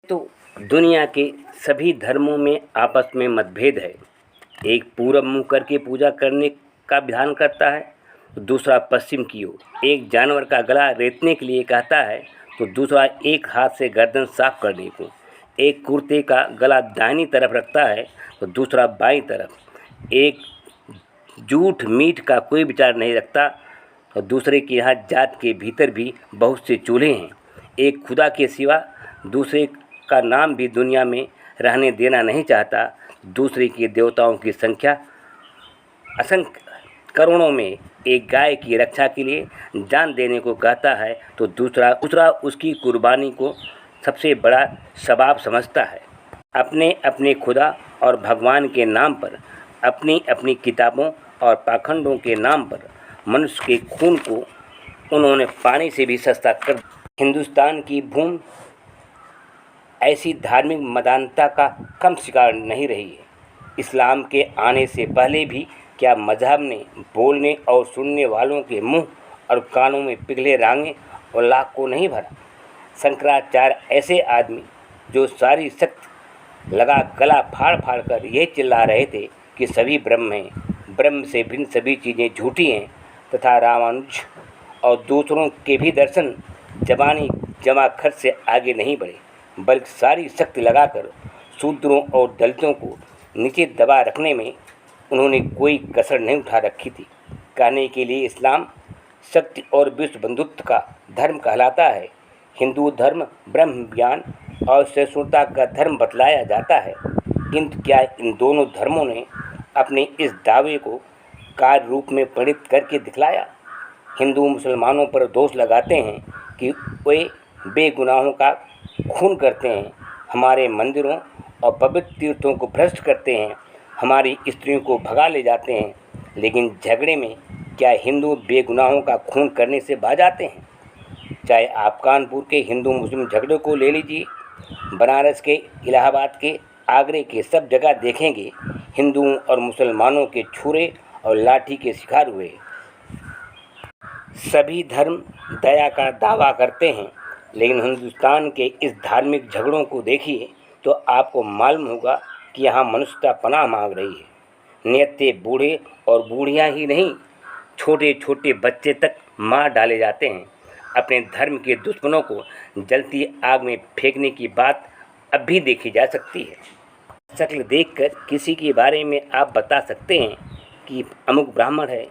तो दुनिया के सभी धर्मों में आपस में मतभेद है। एक पूरब मुँह करके पूजा करने का विधान करता है, तो दूसरा पश्चिम की ओर। एक जानवर का गला रेतने के लिए कहता है, तो दूसरा एक हाथ से गर्दन साफ करने को। एक कुर्ते का गला दाहिनी तरफ रखता है, तो दूसरा बाईं तरफ। एक झूठ मीठ का कोई विचार नहीं रखता, और दूसरे के यहाँ जात के भीतर भी बहुत से चूल्हे हैं। एक खुदा के सिवा दूसरे का नाम भी दुनिया में रहने देना नहीं चाहता। दूसरे के देवताओं की संख्या असंख्य करोड़ों में एक गाय की रक्षा के लिए जान देने को कहता है, तो दूसरा उसकी कुर्बानी को सबसे बड़ा सवाब समझता है। अपने अपने खुदा और भगवान के नाम पर, अपनी अपनी किताबों और पाखंडों के नाम पर मनुष्य के खून को उन्होंने पानी से भी सस्ता कर दिया। हिंदुस्तान की भूमि ऐसी धार्मिक मदानता का कम शिकार नहीं रही है। इस्लाम के आने से पहले भी क्या मजहब ने बोलने और सुनने वालों के मुंह और कानों में पिघले रांगे और लाख को नहीं भरा। शंकराचार्य ऐसे आदमी जो सारी शक्ति लगा गला फाड़ फाड़ कर यह चिल्ला रहे थे कि सभी ब्रह्म हैं, ब्रह्म से भिन्न सभी चीज़ें झूठी हैं, तथा रामानुज और दूसरों के भी दर्शन जबानी जमा खर्च से आगे नहीं बढ़े, बल्कि सारी शक्ति लगाकर शूद्रों और दलितों को नीचे दबा रखने में उन्होंने कोई कसर नहीं उठा रखी थी। कहने के लिए इस्लाम शक्ति और विश्व बंधुत्व का धर्म कहलाता है। हिंदू धर्म ब्रह्म ज्ञान और सहिष्णुता का धर्म बतलाया जाता है, किंतु क्या इन दोनों धर्मों ने अपने इस दावे को कार्य रूप में परिणत करके दिखलाया? हिंदू मुसलमानों पर दोष लगाते हैं कि वे बेगुनाहों का खून करते हैं, हमारे मंदिरों और पवित्र तीर्थों को भ्रष्ट करते हैं, हमारी स्त्रियों को भगा ले जाते हैं, लेकिन झगड़े में क्या हिंदू बेगुनाहों का खून करने से बाज आते हैं? चाहे आप कानपुर के हिंदू मुस्लिम झगड़े को ले लीजिए, बनारस के, इलाहाबाद के, आगरे के, सब जगह देखेंगे हिंदुओं और मुसलमानों के छुरे और लाठी के शिकार हुए। सभी धर्म दया का दावा करते हैं, लेकिन हिंदुस्तान के इस धार्मिक झगड़ों को देखिए तो आपको मालूम होगा कि यहाँ मनुष्यता पनाह मांग रही है। नियत्ते बूढ़े और बूढ़ियाँ ही नहीं, छोटे छोटे बच्चे तक मार डाले जाते हैं। अपने धर्म के दुश्मनों को जलती आग में फेंकने की बात अब भी देखी जा सकती है। शक्ल देखकर किसी के बारे में आप बता सकते हैं कि अमुक ब्राह्मण है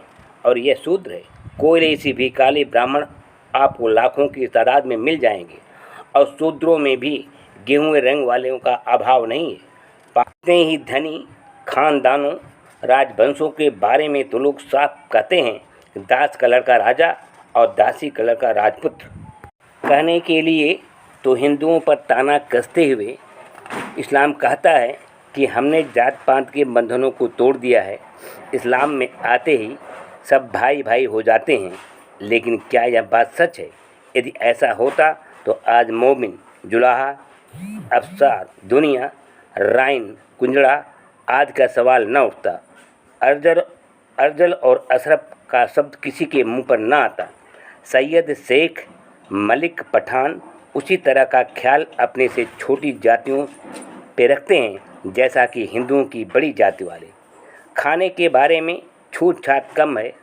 और यह शूद्र है। कोयले से भी काले ब्राह्मण आपको लाखों की तादाद में मिल जाएंगे, और शूद्रों में भी गेहूँ रंग वालों का अभाव नहीं है। पाते ही धनी खानदानों राजवंशों के बारे में तो लोग साफ कहते हैं, दास कलर का राजा और दासी कलर का राजपुत्र। कहने के लिए तो हिंदुओं पर ताना कसते हुए इस्लाम कहता है कि हमने जात पात के बंधनों को तोड़ दिया है। इस्लाम में आते ही सब भाई भाई हो जाते हैं, लेकिन क्या यह बात सच है? यदि ऐसा होता तो आज मोमिन, जुलाहा, अफसार, दुनिया, राइन, कुंजड़ा आदि का सवाल न उठता। अर्जल और अशरफ का शब्द किसी के मुंह पर न आता। सैयद, शेख, मलिक, पठान उसी तरह का ख्याल अपने से छोटी जातियों पे रखते हैं जैसा कि हिंदुओं की बड़ी जाति वाले। खाने के बारे में छूट छाट कम है,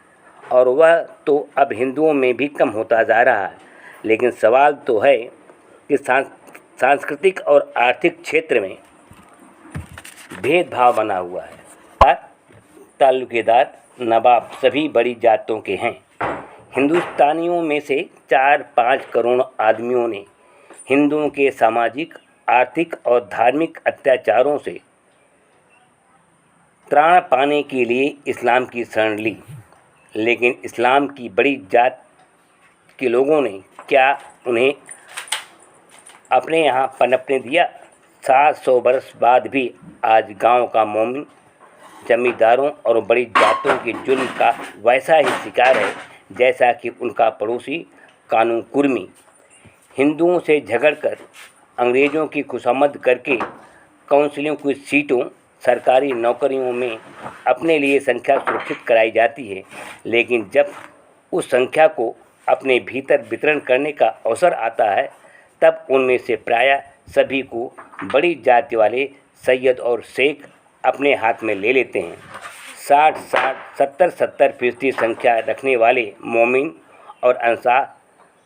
और वह तो अब हिंदुओं में भी कम होता जा रहा है। लेकिन सवाल तो है कि सांस्कृतिक और आर्थिक क्षेत्र में भेदभाव बना हुआ है। ताल्लुकेदार नवाब सभी बड़ी जातों के हैं। हिंदुस्तानियों में से 4-5 करोड़ आदमियों ने हिंदुओं के सामाजिक, आर्थिक और धार्मिक अत्याचारों से त्राण पाने के लिए इस्लाम की शरण ली। लेकिन इस्लाम की बड़ी जात के लोगों ने क्या उन्हें अपने यहाँ पनपने दिया? 700 वर्ष बाद भी आज गांव का मोमिन जमींदारों और बड़ी जातों के जुल्म का वैसा ही शिकार है जैसा कि उनका पड़ोसी कानू कुर्मी। हिंदुओं से झगड़कर अंग्रेज़ों की खुशामद करके काउंसिलों की सीटों, सरकारी नौकरियों में अपने लिए संख्या सुरक्षित कराई जाती है, लेकिन जब उस संख्या को अपने भीतर वितरण करने का अवसर आता है, तब उनमें से प्रायः सभी को बड़ी जाति वाले सैयद और शेख अपने हाथ में ले लेते हैं। 60-60, 70-70% संख्या रखने वाले मोमिन और अंसार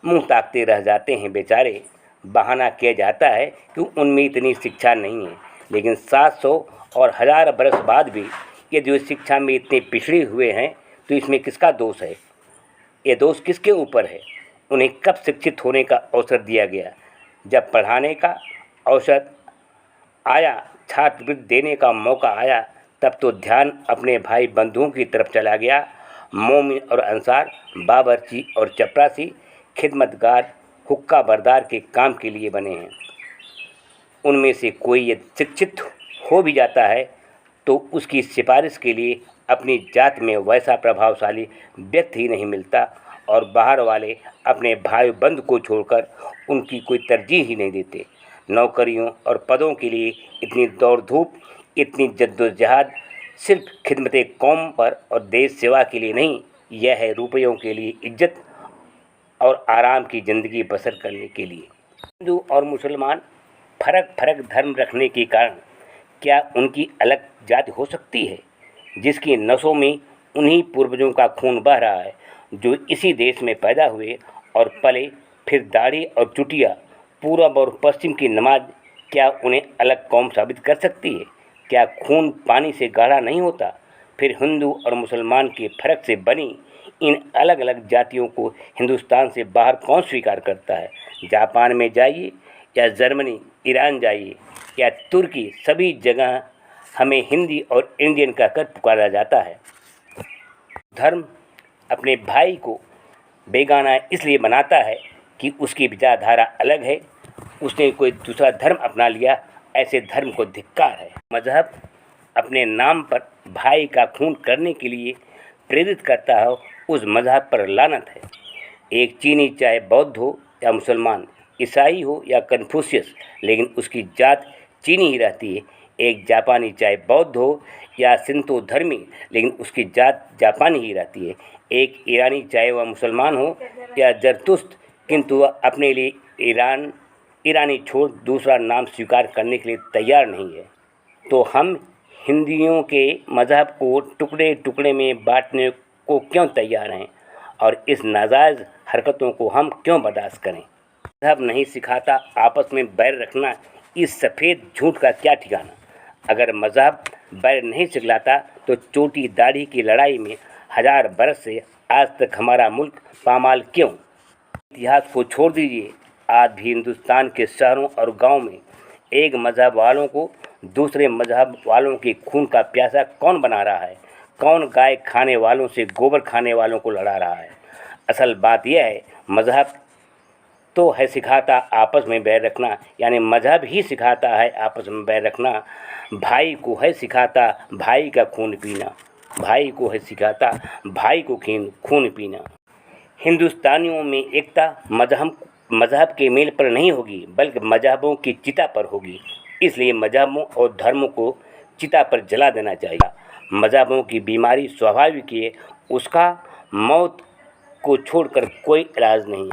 मुंह ताकते रह जाते हैं बेचारे। बहाना किया जाता है कि उनमें इतनी शिक्षा नहीं है, लेकिन 700 और 1000 बरस बाद भी यदि वो शिक्षा में इतने पिछड़े हुए हैं तो इसमें किसका दोष है? ये दोष किसके ऊपर है? उन्हें कब शिक्षित होने का अवसर दिया गया? जब पढ़ाने का अवसर आया, छात्रवृत्ति देने का मौका आया, तब तो ध्यान अपने भाई बंधुओं की तरफ चला गया। मोमिन और अंसार, बावर्ची और चपरासी खिदमतगार हुक्का बरदार के काम के लिए बने हैं। उनमें से कोई यदि शिक्षित हो भी जाता है तो उसकी सिफारिश के लिए अपनी जात में वैसा प्रभावशाली व्यक्ति ही नहीं मिलता, और बाहर वाले अपने भाई बंध को छोड़कर उनकी कोई तरजीह ही नहीं देते। नौकरियों और पदों के लिए इतनी दौड़ धूप, इतनी जद्दोजहद सिर्फ खिदमत कौम पर और देश सेवा के लिए नहीं, यह है रुपयों के लिए, इज्जत और आराम की ज़िंदगी बसर करने के लिए। हिंदू और मुसलमान फर्क धर्म रखने के कारण क्या उनकी अलग जाति हो सकती है, जिसकी नसों में उन्हीं पूर्वजों का खून बह रहा है जो इसी देश में पैदा हुए और पले? फिर दाढ़ी और चुटिया, पूरब और पश्चिम की नमाज क्या उन्हें अलग कौम साबित कर सकती है? क्या खून पानी से गाढ़ा नहीं होता? फिर हिंदू और मुसलमान के फर्क से बनी इन अलग अलग जातियों को हिंदुस्तान से बाहर कौन स्वीकार करता है? जापान में जाइए या जर्मनी, ईरान जाइए या तुर्की, सभी जगह हमें हिंदी और इंडियन कहकर पुकारा जाता है। धर्म अपने भाई को बेगाना इसलिए बनाता है कि उसकी विचारधारा अलग है, उसने कोई दूसरा धर्म अपना लिया, ऐसे धर्म को धिक्कार है। मज़हब अपने नाम पर भाई का खून करने के लिए प्रेरित करता है, उस मज़हब पर लानत है। एक चीनी चाहे बौद्ध हो या मुसलमान, ईसाई हो या कन्फ्यूशियस, लेकिन उसकी जात चीनी ही रहती है। एक जापानी चाहे बौद्ध हो या सिंतो धर्मी, लेकिन उसकी जात जापानी ही रहती है। एक ईरानी चाहे वह मुसलमान हो या जरतुस्त, किंतु वह अपने लिए ईरानी छोड़ दूसरा नाम स्वीकार करने के लिए तैयार नहीं है। तो हम हिंदुओं के मज़हब को टुकड़े टुकड़े में बांटने को क्यों तैयार हैं, और इस नाजायज़ हरकतों को हम क्यों बर्दाश्त करें? मज़हब नहीं सिखाता आपस में बैर रखना, इस सफ़ेद झूठ का क्या ठिकाना? अगर मज़हब बैर नहीं सिखलाता तो चोटी दाढ़ी की लड़ाई में 1000 बरस से आज तक हमारा मुल्क पामाल क्यों? इतिहास को छोड़ दीजिए, आज भी हिंदुस्तान के शहरों और गांव में एक मज़हब वालों को दूसरे मज़हब वालों के खून का प्यासा कौन बना रहा है? कौन गाय खाने वालों से गोबर खाने वालों को लड़ा रहा है? असल बात यह है, मज़हब तो है सिखाता आपस में बैर रखना, यानी मज़हब ही सिखाता है आपस में बैर रखना। भाई को है सिखाता भाई का खून पीना, भाई को है सिखाता भाई को खून पीना। हिंदुस्तानियों में एकता मज़हब के मेल पर नहीं होगी, बल्कि मज़हबों की चिता पर होगी। इसलिए मज़हबों और धर्मों को चिता पर जला देना चाहिए। मज़हबों की बीमारी स्वाभाविक है, उसका मौत को छोड़कर कोई इलाज नहीं।